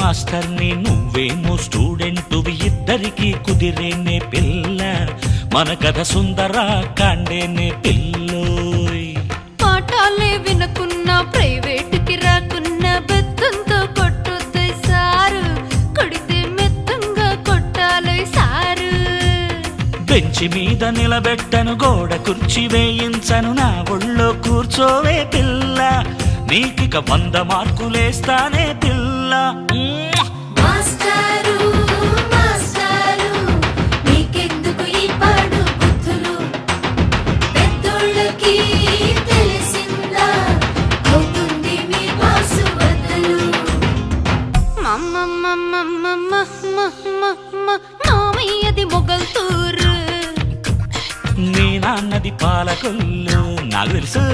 మాస్టర్ని నువ్వేమో స్టూడెంటువి, ఇద్దరికి కుదిరేనే పిల్ల, మన కథ సుందర కాండేనే పిల్లోయ్. పాఠాలే వినకున్నా ప్రైవేటుకి రాకున్నా బెత్తంతో కొట్టొద్దు సారు, కొడితే మెత్తంగా కొట్టాలి సారు. బెంచి మీద నిలబెట్టను, గోడ కుర్చీ వేయించను, నా ఒళ్ళో కూర్చోవే పిల్ల, నీకిక 100 మార్కులేస్తానే పిల్ల. మాస్టారు మాస్టారు నీకెందుకు ఈ పాడు బుద్ధులు, పెద్దోళ్ళకి తెలిసిందా అవుతుంది మీ బాసు బదులు. మామయ్యది మొగల్తూరు, నీ నాన్నది పాలకొల్లు, నాకు తెలుసు.